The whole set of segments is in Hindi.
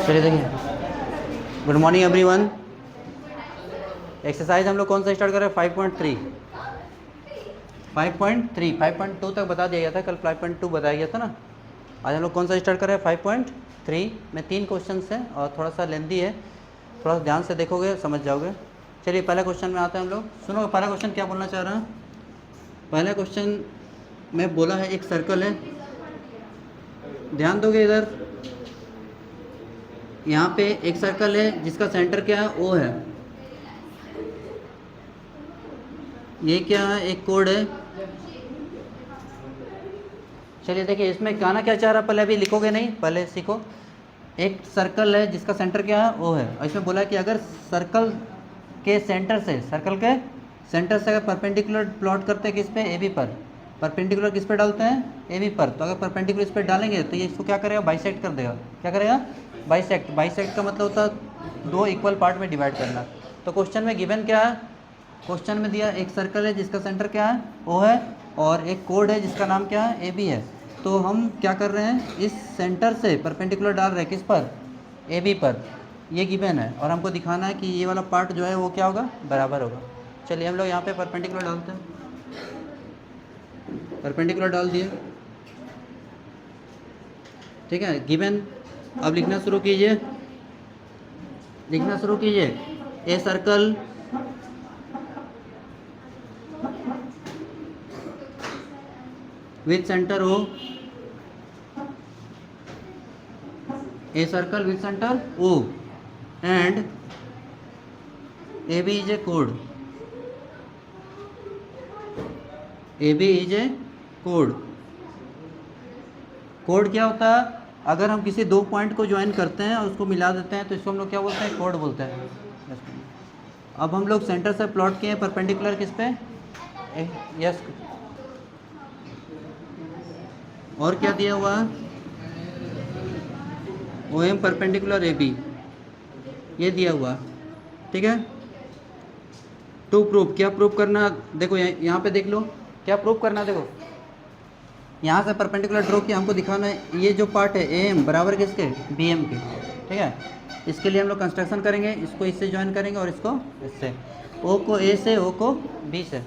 चलिए देखिए, गुड मॉर्निंग एवरीवन। एक्सरसाइज हम लोग कौन सा स्टार्ट कर रहे हैं? 5.3 5.2 तक बता दिया गया था, कल 5.2 बताया गया था ना। आज हम लोग कौन सा स्टार्ट कर रहे हैं? 5.3 में 3 क्वेश्चन हैं और थोड़ा सा लेंदी है, थोड़ा सा ध्यान से देखोगे समझ जाओगे। चलिए पहला क्वेश्चन में आते हैं हम लोग। सुनो पहला क्वेश्चन क्या बोलना चाह रहा हूँ। पहला क्वेश्चन में बोला है एक सर्कल है, ध्यान दोगे इधर। यहाँ पे एक सर्कल है जिसका सेंटर क्या है? ओ है। ये क्या है? एक कोड है। चलिए देखिए इसमें कहना क्या चाह रहा है, पहले अभी लिखोगे नहीं, पहले सीखो। एक सर्कल है जिसका सेंटर क्या है? ओ है। और इसमें बोला है कि अगर सर्कल के सेंटर से अगर परपेंडिकुलर प्लॉट करते हैं किस पे? ए बी पर। परपेंडिकुलर किस पे डालते हैं? ए बी पर। तो अगर परपेंडिकुलर इस पर डालेंगे तो ये इसको क्या करेगा? बाइसेक्ट कर देगा। क्या करेगा? बाइसेक्ट का मतलब होता है दो इक्वल पार्ट में डिवाइड करना। तो क्वेश्चन में गिवन क्या है? क्वेश्चन में दिया एक सर्कल है जिसका सेंटर क्या है? ओ है, और एक कोड है जिसका नाम क्या है? ए बी है। तो हम क्या कर रहे हैं? इस सेंटर से परपेंडिकुलर डाल रहे हैं किस पर? ए बी पर। ये गिवन है और हमको दिखाना है कि ये वाला पार्ट जो है वो क्या होगा? बराबर होगा। चलिए हम लोग यहाँ पे परपेंडिकुलर डालते हैं। परपेंडिकुलर डाल दिए, ठीक है, गिवन। अब लिखना शुरू कीजिए, a circle with center O, a circle with center O and AB is a chord. AB is a chord. Code क्या होता है? अगर हम किसी दो पॉइंट को ज्वाइन करते हैं और उसको मिला देते हैं तो इसको हम लोग क्या बोलते हैं? कोड बोलते हैं। अब हम लोग सेंटर से प्लॉट किए परपेंडिकुलर किस पे? यस। और क्या दिया हुआ है? O M perpendicular A B, ये दिया हुआ, ठीक है। टू प्रूफ, क्या प्रूफ करना? देखो यहाँ पे देख लो क्या प्रूफ करना। देखो यहाँ से परपेंडिकुलर ड्रॉ किया, हमको दिखाना है ये जो पार्ट है ए एम बराबर किसके? बी एम के, ठीक है। इसके लिए हम लोग कंस्ट्रक्शन करेंगे, इसको इससे ज्वाइन करेंगे और इसको इससे, ओ को ए से, ओ को बी से।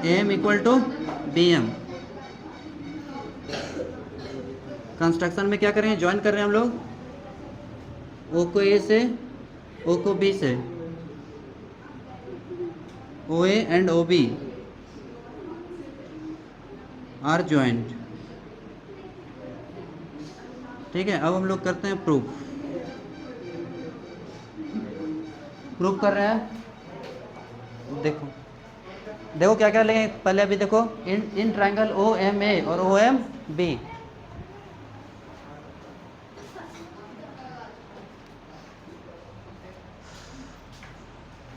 A M equal to B M. Construction में क्या करेंगे? ज्वाइन कर रहे हैं हम लोग, ओ को ए से, ओ को बी से, O A and O B are joint, ठीक है। अब हम लोग करते हैं प्रूफ। प्रूफ कर रहे हैं, देखो क्या क्या लेंगे पहले। अभी देखो in triangle O M A और ओ एम बी,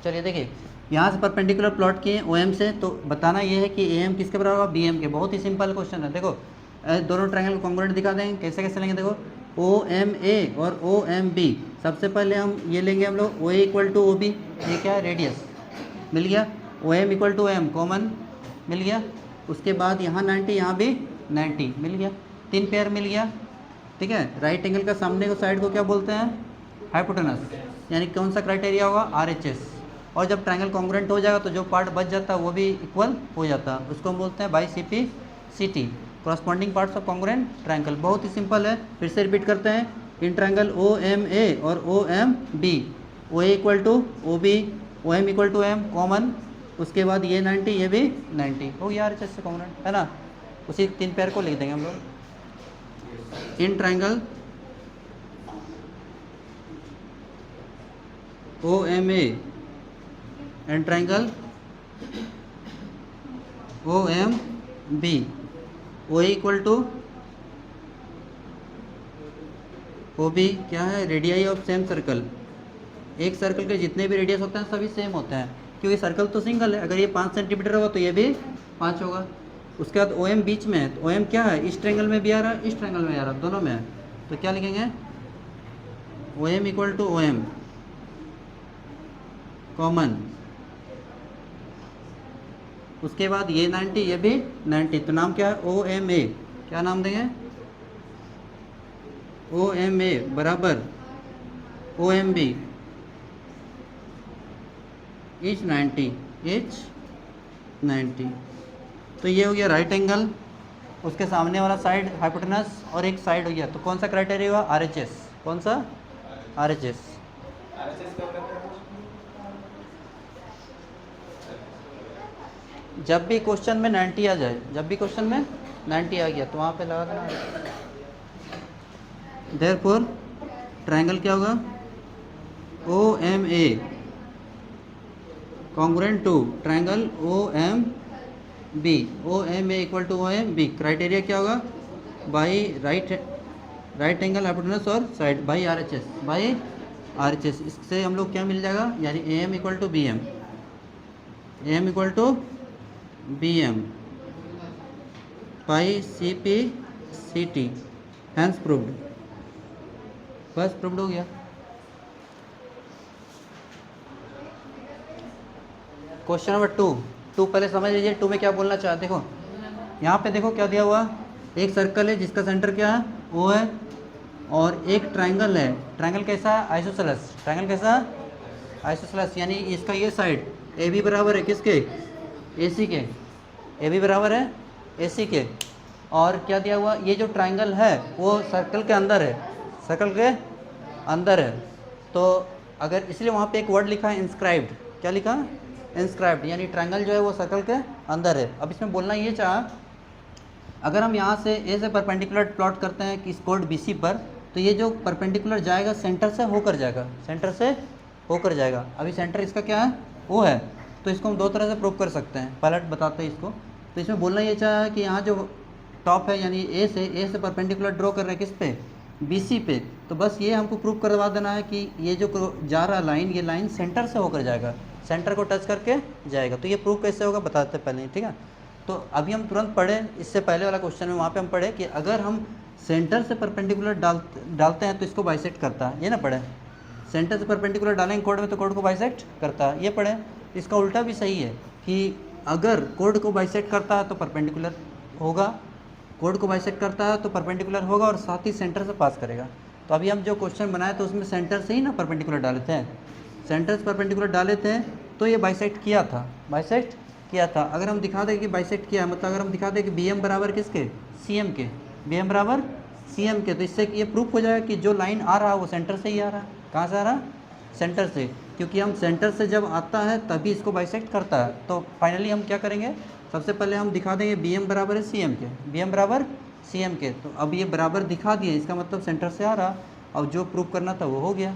चलिए देखिए यहाँ से परपेंडिकुलर प्लॉट किए ओ एम से, तो बताना ये है कि ए एम किसके बराबर होगा? बी एम के। बहुत ही सिंपल क्वेश्चन है। देखो दोनों ट्रायंगल कॉन्ग्रुएंट दिखा देंगे, कैसे कैसे लेंगे। देखो ओ एम ए और ओ एम बी, सबसे पहले हम ये लेंगे हम लोग O A equal to O B, ये क्या है? रेडियस मिल गया। O M equal to M M मिल गया। उसके बाद यहाँ 90, यहाँ भी 90 मिल गया, 3 पेयर मिल गया, ठीक है। राइट एंगल का सामने को साइड को क्या बोलते हैं? हाइपोटेनस, यानी कौन सा क्राइटेरिया होगा? Are H S. और जब ट्रायंगल कॉन्ग्रुएंट हो जाएगा तो जो पार्ट बच जाता है वो भी इक्वल हो जाता है, उसको हम बोलते हैं by C P C T, corresponding parts of congruent triangle. बहुत ही सिंपल है, फिर से रिपीट करते हैं। In triangle O M A और O M B, O A equal to O B, O M equal to M common, उसके बाद ये 90, ये भी 90 हो गया, आर एच एस से कॉन्ग्रुएंट है ना। उसी 3 पेयर को लिख देंगे हम लोग। In triangle O M A and triangle O M B, O equal to O B क्या है? Radii of same circle. एक सर्कल के जितने भी रेडियस होते हैं सभी सेम होते हैं, क्योंकि सर्कल तो सिंगल है। अगर ये 5 सेंटीमीटर होगा तो ये भी 5 होगा। उसके बाद ओ एम बीच में है, तो ओ एम क्या है? इस ट्रायंगल में भी आ रहा है, इस ट्रायंगल में आ रहा है, दोनों में है। तो क्या लिखेंगे? O M equal to O M common, उसके बाद ये 90, ये भी 90, तो नाम क्या है ओ एम ए, क्या नाम देंगे ओ एम ए बराबर O M B each 90, each 90। तो ये हो गया राइट एंगल, उसके सामने वाला साइड हाइपोटेनस और एक साइड हो गया, तो कौन सा क्राइटेरिया हुआ आर एच एस, कौन सा आर एच एस। जब भी क्वेश्चन में 90 आ जाए, जब भी क्वेश्चन में 90 आ गया तो वहाँ पे लगा देना। देयरफॉर ट्रायंगल क्या होगा O M A congruent to triangle O M B, O M A equal to O M B. Criteria क्या होगा बाई राइट एंगल हाइपोटेनस और side by R H S, by R H S. इससे हम लोग क्या मिल जाएगा, यानी A M equal to B M, A M equal to B M by C P C T, hence proved, बस प्रूव्ड हो गया। क्वेश्चन नंबर टू पहले समझ लीजिए, टू में क्या बोलना चाहते। देखो यहाँ पे देखो क्या दिया हुआ, एक सर्कल है जिसका सेंटर क्या है ओ है, और एक ट्रायंगल है। ट्रायंगल कैसा है आइसोसेलेस, ट्रायंगल कैसा आइसोसेलेस, यानी इसका ये साइड ए बी बराबर है किसके ए सी के, ए बी बराबर है ए सी के। और क्या दिया हुआ, ये जो ट्रायंगल है वो सर्कल के अंदर है, सर्कल के अंदर है। तो अगर इसलिए वहाँ पे एक वर्ड लिखा है इंस्क्राइब्ड, क्या लिखा इंस्क्राइब्ड, यानी ट्रायंगल जो है वो सर्कल के अंदर है। अब इसमें बोलना ये चाहा, अगर हम यहाँ से ए से परपेंडिकुलर प्लॉट करते हैं कि कोड बी सी पर, तो ये जो परपेंडिकुलर जाएगा सेंटर से होकर जाएगा, सेंटर से होकर जाएगा। अभी सेंटर इसका क्या है ओ है, तो इसको हम दो तरह से प्रूव कर सकते हैं, पहले बताते हैं इसको। तो इसमें बोलना ये चाहा कि यहाँ जो टॉप है यानी ए से परपेंडिकुलर ड्रॉ कर रहे हैं किस पे बी सी पे, तो बस ये हमको प्रूव करवा देना है कि ये जो जा रहा लाइन, ये लाइन सेंटर से होकर जाएगा, सेंटर को टच करके जाएगा। तो ये प्रूव कैसे होगा बताते हैं पहले, ठीक है। तो अभी हम तुरंत पढ़े, इससे पहले वाला क्वेश्चन में वहाँ पे हम पढ़े कि अगर हम सेंटर से परपेंडिकुलर डालते हैं तो इसको बाइसेक्ट करता है, ये ना पढ़े, सेंटर से परपेंडिकुलर डालेंगे कोड में तो कोड को बाइसेक्ट करता है, ये पढ़े। इसका उल्टा भी सही है कि अगर कोड को बाइसेक्ट करता है तो परपेंडिकुलर होगा, कोड को बाइसेक्ट करता है तो परपेंडिकुलर होगा और साथ ही सेंटर से पास करेगा। तो अभी हम जो क्वेश्चन बनाए तो उसमें सेंटर से ही ना परपेंडिकुलर डाले थे, सेंटर से परपेंडिकुलर डाले थे तो ये बाइसेक्ट किया था, बाइसेक्ट किया था। अगर हम दिखा दें कि बाइसेक्ट किया, मतलब अगर हम दिखा दें कि बी एम बराबर किसके सी एम के, बी एम बराबर सी एम के, तो इससे ये प्रूफ हो जाएगा कि जो लाइन आ रहा है वो सेंटर से ही आ रहा है। कहाँ से आ रहा है सेंटर से, क्योंकि हम सेंटर से जब आता है तभी इसको बाइसेक्ट करता है। तो फाइनली हम क्या करेंगे, सबसे पहले हम दिखा देंगे बी एम बराबर है सी एम के, बी एम बराबर सी एम के। तो अब ये बराबर दिखा दिए, इसका मतलब सेंटर से आ रहा, और जो प्रूफ करना था वो हो गया।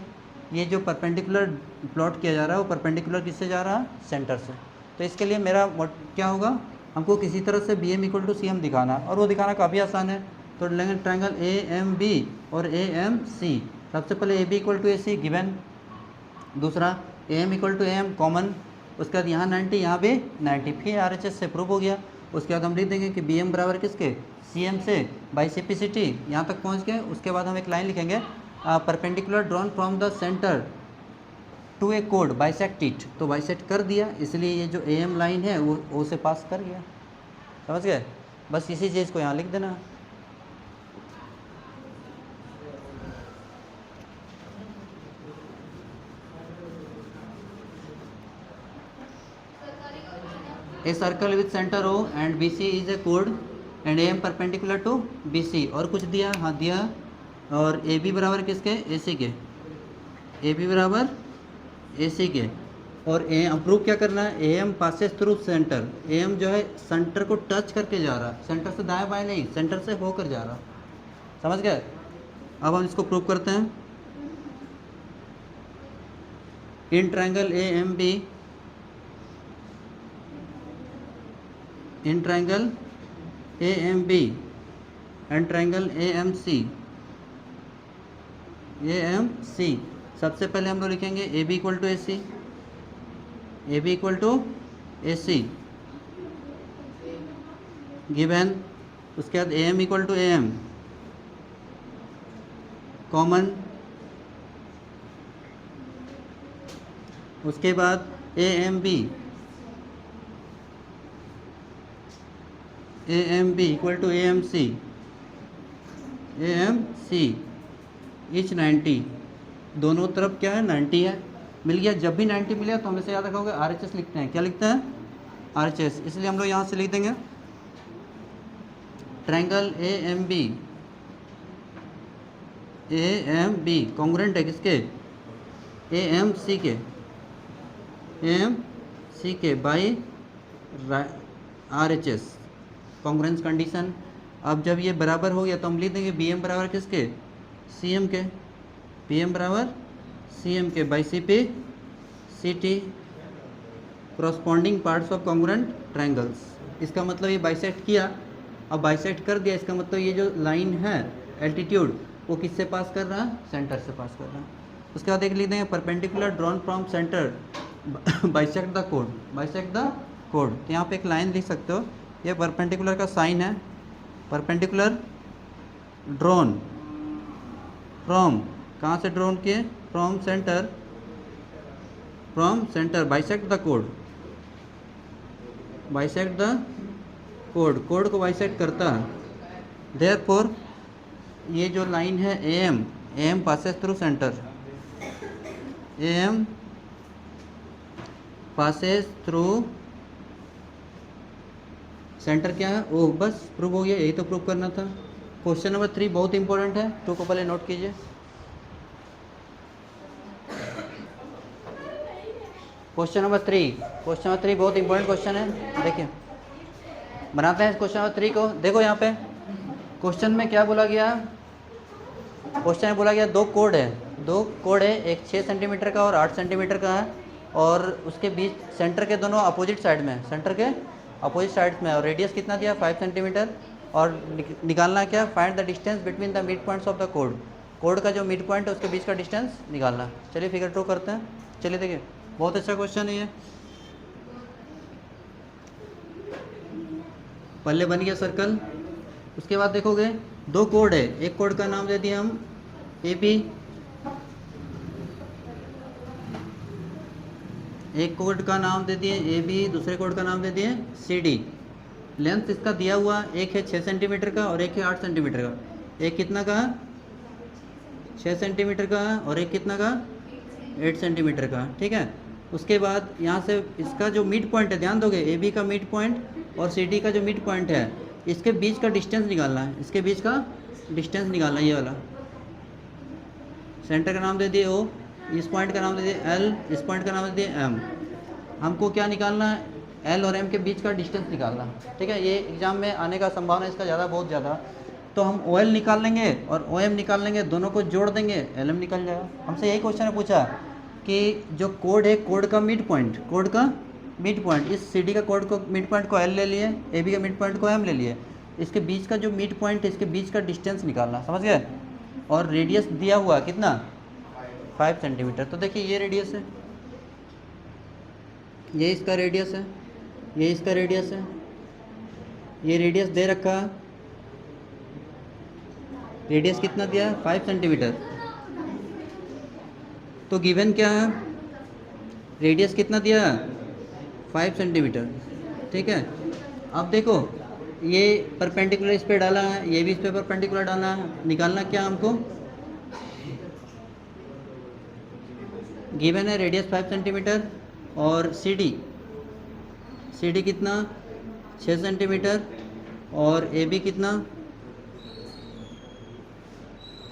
ये जो परपेंडिकुलर प्लॉट किया जा रहा है वो परपेंडिकुलर किससे जा रहा है सेंटर से। तो इसके लिए मेरा क्या होगा, हमको किसी तरह से B M equal to C M दिखाना, और वो दिखाना काफ़ी आसान है। तो लेंगे ट्रायंगल ए एम बी और ए एम सी। सबसे पहले A B equal to A C given, दूसरा A M equal to A M common, उसके बाद यहाँ 90 यहाँ भी 90, फिर आर एच एस से प्रूव हो गया। उसके बाद हम लिख देंगे कि बी एम बराबर किसके सी एम से by C P C T, यहाँ तक पहुँच गए। उसके बाद हम एक लाइन लिखेंगे perpendicular drawn from the centre to a कोड बाइसेक्ट इट, तो बाइसेक्ट कर दिया, इसलिए ये जो ए एम लाइन है वो ओ से पास कर गया, समझ गए। बस इसी चीज़ को यहाँ लिख देना। A circle with centre O and B C is a कोड and A M perpendicular to B C, और कुछ दिया, हाँ दिया, और ए बी बराबर किसके ए सी के, ए बी बराबर ए सी के। और ए अप्रूव क्या करना है, A M passes through centre, A M जो है सेंटर को टच करके जा रहा, सेंटर से दाएं बाएं नहीं, सेंटर से होकर जा रहा, समझ गए। अब हम इसको प्रूव करते हैं। In triangle A M B, in triangle A M B and triangle A M C, A M C. सबसे पहले हम लोग लिखेंगे A B equal to A C, A B equal to A C given, उसके बाद A M equal to A M common, उसके बाद A M B A M B equal to A M C, A M C each 90, दोनों तरफ क्या है 90 है, मिल गया। जब भी 90 मिले तो हमेशा याद रखोगे आर एच एस लिखते हैं, क्या लिखते हैं आर एच एस, इसलिए हम लोग यहाँ से लिख देंगे triangle A M B, A M B congruent है किसके, ए एम सी के, ए एम सी के by R H S, congruence condition. अब जब ये बराबर हो गया तो हम लिख देंगे बी एम बराबर किसके, सी एम के, बी एम बराबर सी एम के by C P C T, corresponding parts of congruent triangles. इसका मतलब ये बाइसेक्ट किया, अब बाइसेक्ट कर दिया, इसका मतलब ये जो लाइन है एल्टीट्यूड वो किससे पास कर रहा है, सेंटर से पास कर रहा है। उसके बाद एक लिख देंगे perpendicular drawn from centre bisect the कोड, बाइसेक्ट द कोड। तो यहाँ पे एक लाइन लिख सकते हो, ये परपेंडिकुलर का साइन है, परपेंडिकुलर ड्रॉन फ्रॉम, कहाँ से ड्रॉन किए, from centre, from centre bisect the कोड, बाइसेक्ट द कोड, कोड को बाइसेक्ट करता है। देयरफॉर ये जो लाइन है A M passes through centre, A M passes through centre क्या है ओ, बस प्रूव हो गया, यही तो प्रूव करना था। क्वेश्चन नंबर 3 बहुत इंपॉर्टेंट है, 2 को पहले नोट कीजिए। क्वेश्चन नंबर 3 बहुत इंपॉर्टेंट क्वेश्चन है, देखिए बनाते हैं क्वेश्चन नंबर 3 को। देखो यहाँ पे क्वेश्चन में क्या बोला गया, क्वेश्चन में बोला गया दो कोड है, एक 6 सेंटीमीटर का और 8 सेंटीमीटर का है, और उसके बीच सेंटर के दोनों अपोजिट साइड में, सेंटर के अपोजिट साइड में, और रेडियस कितना दिया 5 सेंटीमीटर, और निकालना क्या, find the distance between the mid points of the कोड, कोड का जो मिड पॉइंट है उसके बीच का डिस्टेंस निकालना। चलिए फिगर 2 करते हैं। चलिए देखिए बहुत अच्छा क्वेश्चन है ये, पल्ले बन गया सर्कल। उसके बाद देखोगे दो कोड है, एक कोड का नाम दे दिए हम ए बी, एक कोड का नाम दे दिए ए बी, दूसरे कोड का नाम दे दिए सी डी। लेंथ इसका दिया हुआ एक है 6 सेंटीमीटर का और एक है 8 सेंटीमीटर का, एक कितना का 6 सेंटीमीटर का और एक कितना का 8 सेंटीमीटर का, ठीक है। उसके बाद यहाँ से इसका जो मिड पॉइंट है, ध्यान दोगे ए बी का मिड पॉइंट और सी डी का जो मिड पॉइंट है, इसके बीच का डिस्टेंस निकालना है, इसके बीच का डिस्टेंस निकालना है, ये वाला। सेंटर का नाम दे दिए ओ, इस पॉइंट का नाम दे दिए एल, इस पॉइंट का नाम दे दिए एम। हमको क्या निकालना है, एल और एम के बीच का डिस्टेंस निकालना, ठीक है। ये एग्जाम में आने का संभावना इसका ज़्यादा, बहुत ज़्यादा। तो हम ओ एल निकाल लेंगे और ओ एम निकाल लेंगे, दोनों को जोड़ देंगे, एल एम निकल जाएगा। हमसे यही क्वेश्चन है पूछा कि जो कोड है, कोड का मिड पॉइंट, कोड का मिड पॉइंट, इस सी डी का कोड को मिड पॉइंट को एल ले लिए, ए बी का मिड पॉइंट को एम ले लिए, इसके बीच का जो मिड पॉइंट है इसके बीच का डिस्टेंस निकालना, समझ गए। और रेडियस दिया हुआ कितना 5 सेंटीमीटर। तो देखिए ये रेडियस है, ये इसका रेडियस है, ये इसका रेडियस है, ये रेडियस दे रखा, रेडियस कितना दिया 5 सेंटीमीटर। तो गिवन क्या है, रेडियस कितना दिया 5 सेंटीमीटर, ठीक है। अब देखो ये परपेंडिकुलर इस पे डाला है, ये भी इस पे परपेंडिकुलर डाला है, निकालना क्या हमको, गिवन है रेडियस 5 सेंटीमीटर और सी डी कितना 6 सेंटीमीटर और ए बी कितना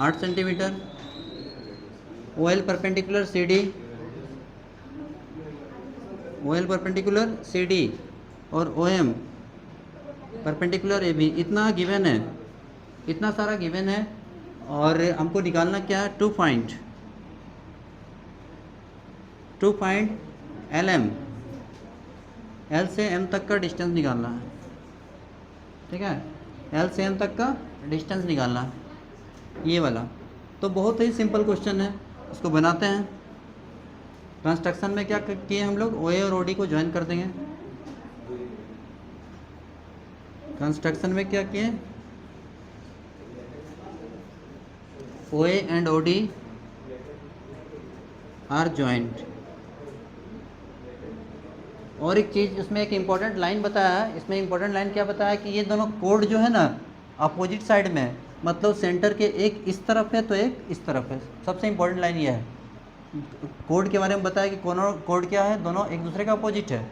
8 centimetre. O L perpendicular C D, O L perpendicular C D और O M perpendicular A B, इतना गिवन है, इतना सारा गिवन है। और हमको निकालना क्या है, to find L M, L से एम तक का डिस्टेंस निकालना है, ठीक है। एल से एम तक का डिस्टेंस निकालना है, ये वाला। तो बहुत ही सिंपल क्वेश्चन है, इसको बनाते हैं। कंस्ट्रक्शन में क्या किए हम लोग, ओ ए और ओ डी को ज्वाइन कर देंगे। कंस्ट्रक्शन में क्या किए, O A and O D are joint, और एक चीज़ इसमें एक इम्पॉर्टेंट लाइन बताया है, इसमें इम्पॉर्टेंट लाइन क्या बताया कि ये दोनों कोड जो है ना अपोजिट साइड में है, मतलब सेंटर के एक इस तरफ है तो एक इस तरफ है। सबसे इम्पोर्टेंट लाइन ये है, कोड के बारे में बताया कि कोनो कोड क्या है, दोनों एक दूसरे का अपोजिट है,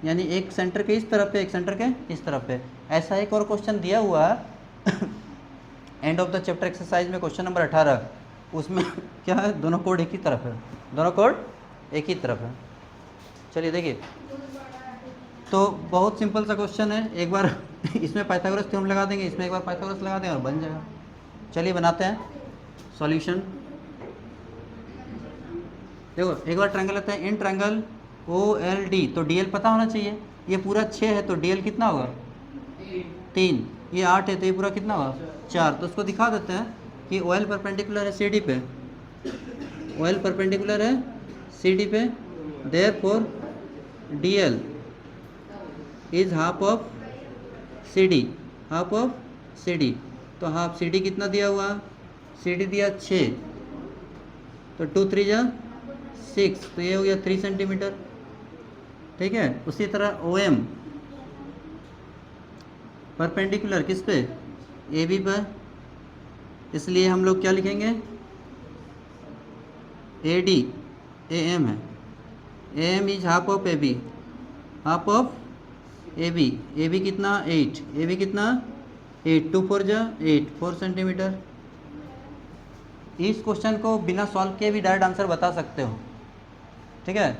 यानी एक सेंटर के इस तरफ है, एक सेंटर के इस तरफ है। ऐसा एक और क्वेश्चन दिया हुआ है end of the chapter exercise में, क्वेश्चन नंबर 18, उसमें क्या है, दोनों कोड एक ही तरफ है, दोनों कोड एक ही तरफ है। चलिए देखिए, तो बहुत सिंपल सा क्वेश्चन है, एक बार इसमें पाइथागोरस थ्योरम लगा देंगे, इसमें एक बार पाइथागोरस लगा देंगे और बन जाएगा। चलिए बनाते हैं सॉल्यूशन। देखो एक बार ट्रायंगल लेते हैं, इन ट्रायंगल OLD, तो DL पता होना चाहिए, ये पूरा 6 है तो DL कितना होगा 3, ये 8 है तो ये पूरा कितना होगा 4। तो उसको दिखा देते हैं कि OL परपेंडिकुलर है CD पे, OL परपेंडिकुलर है CD पे, therefore DL is half of CD, half of CD। तो हाफ CD कितना दिया हुआ, CD दिया 6, तो 2 3 जा 6, तो ये हो गया 3 सेंटीमीटर। ठीक है, उसी तरह OM परपेंडिकुलर किस पे, AB पर, इसलिए हम लोग क्या लिखेंगे AD, AM है, AM is half of AB, half of AB, AB कितना 8, AB कितना 8, 2 4 जा 8, 4 सेंटीमीटर। इस क्वेश्चन को बिना सॉल्व किए भी डायरेक्ट आंसर बता सकते हो। ठीक है,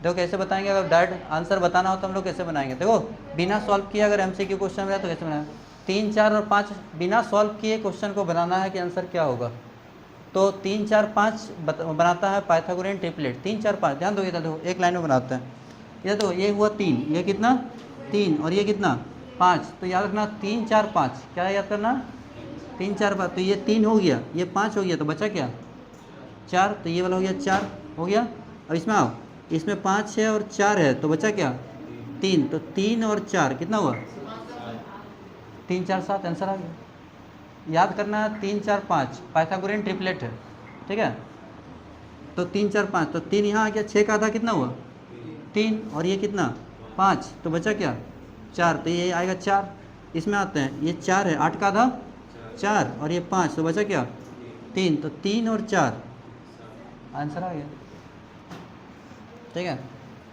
देखो कैसे बताएंगे, अगर डायरेक्ट आंसर बताना हो तो हम लोग कैसे बनाएंगे, देखो बिना सॉल्व किए अगर MCQ क्वेश्चन में है तो कैसे बनाएंगे, 3 4 और 5 बिना सॉल्व किए क्वेश्चन को बनाना है कि आंसर क्या होगा। तो 3 4 5 बनाता है पाइथागोरियन ट्रिपलेट, 3 4 5, ध्यान दो इधर, देखो एक लाइन में बनाते हैं, ये तो ये हुआ 3, ये कितना 3 और ये कितना 5, तो याद रखना 3 4 5, क्या याद करना 3 4 5, तो ये 3 हो गया, ये 5 हो गया, तो बचा क्या 4, तो ये वाला हो गया 4 हो गया। अब इसमें आओ, इसमें 5 है और 4 है, तो बचा क्या 3, तो 3 और 4 कितना हुआ 3 4 7, आंसर आ गया। याद करना 3 4 5 पाइथागोरियन ट्रिपलेट है। ठीक है, तो 3 4 5, तो 3 यहाँ आ गया, 6 का आधा कितना हुआ 3 और ये कितना 5, तो बचा क्या 4, तो ये आएगा 4। इसमें आते हैं, ये 4 है, 8 का आधा 4 और ये 5, तो बचा क्या 3, तो 3 और 4 आंसर आ गया। ठीक है,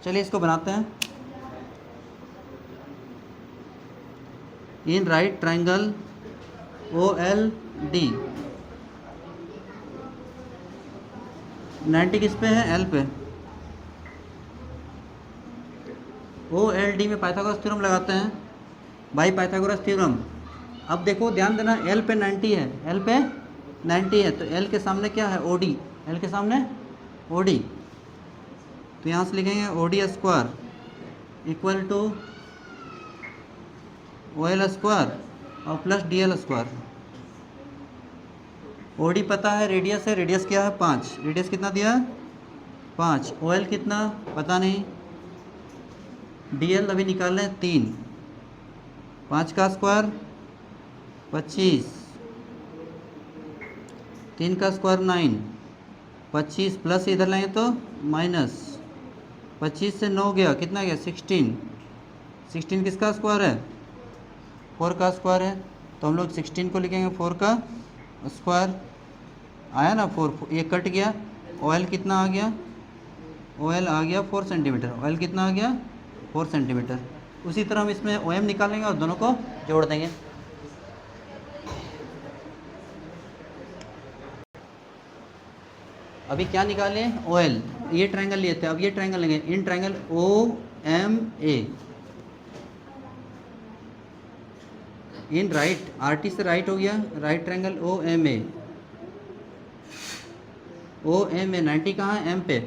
चलिए इसको बनाते हैं। इन राइट ट्रायंगल OLD 90 किस पे है, L पे, OLD में पाइथागोरस थ्योरम लगाते हैं भाई, पाइथागोरस थ्योरम। अब देखो ध्यान देना, L पे 90 है, L पे 90 है, तो L के सामने क्या है OD, L के सामने OD, तो यहाँ से लिखेंगे OD square equal to OL square और प्लस DL स्क्वायर। OD पता है रेडियस है, रेडियस क्या है 5, रेडियस कितना दिया है 5, OL कितना पता नहीं, DL अभी निकाल लें 3, 5 का स्क्वायर 25, 3 का स्क्वायर 9, 25 प्लस इधर लाएंगे तो माइनस, 25 से 9 गया, कितना गया 16, 16 किसका स्क्वायर है 4 का स्क्वायर है, तो हम लोग 16 को लिखेंगे 4 का स्क्वायर, आया ना 4, ये कट गया, OL कितना आ गया, OL आ गया 4 सेंटीमीटर, OL कितना आ गया 4 सेंटीमीटर। उसी तरह हम इसमें OM निकालेंगे और दोनों को जोड़ देंगे। अभी क्या निकाले OL, ये ट्रायंगल लिए थे, अब ये ट्रायंगल लेंगे, in triangle OMA, in right, RT से राइट हो गया, राइट ट्रायंगल OMA, OMA 90 कहाँ है M पे,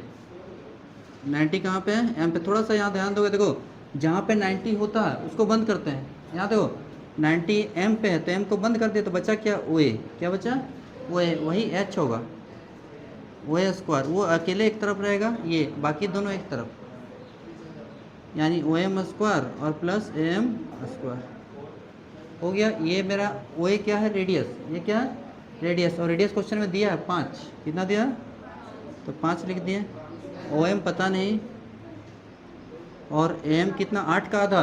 90 कहाँ पे है M पे, थोड़ा सा यहाँ ध्यान दोगे, देखो जहाँ पे 90 होता है उसको बंद करते हैं, यहाँ देखो 90 M पे है तो M को बंद कर दिया, तो बचा क्या OA, क्या बचा OA, वही H होगा OA स्क्वायर, वो अकेले एक तरफ रहेगा, ये बाकी दोनों एक तरफ, यानी OM स्क्वायर और प्लस AM स्क्वायर हो गया। ये मेरा OA क्या है रेडियस, ये क्या है रेडियस, और रेडियस क्वेश्चन में दिया है 5, कितना दिया तो 5 लिख दिए। OM पता नहीं, और एम कितना 8 का आधा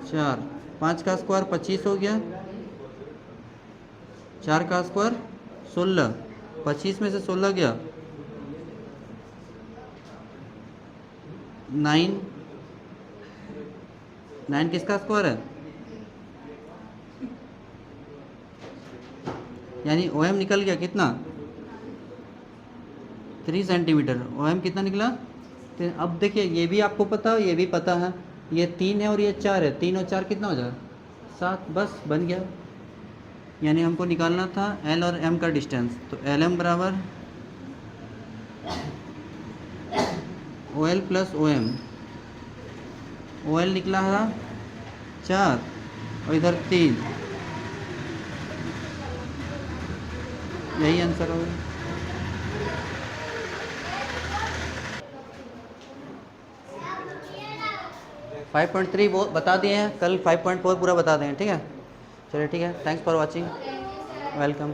4, 5 का स्क्वायर 25 हो गया, 4 का स्क्वायर 16, 25 में से 16 गया 9, 9 किसका स्क्वायर है, यानी ओ एम निकल गया कितना 3 सेंटीमीटर। ओ एम कितना निकला। तो अब देखिए ये भी आपको पता है, ये भी पता है, ये 3 है और ये 4 है, 3 और 4 कितना हो जाएगा 7, बस बन गया। यानी हमको निकालना था एल और एम का डिस्टेंस, तो एल एम बराबर O L plus O M. O L निकला है 4 और इधर 3, यही आंसर होगा। फाइव पॉइंट थ्री वो बता दिए हैं, कल 5.4 पूरा बता देंगे, ठीक है। चलिए ठीक है, थैंक्स फॉर वॉचिंग, वेलकम।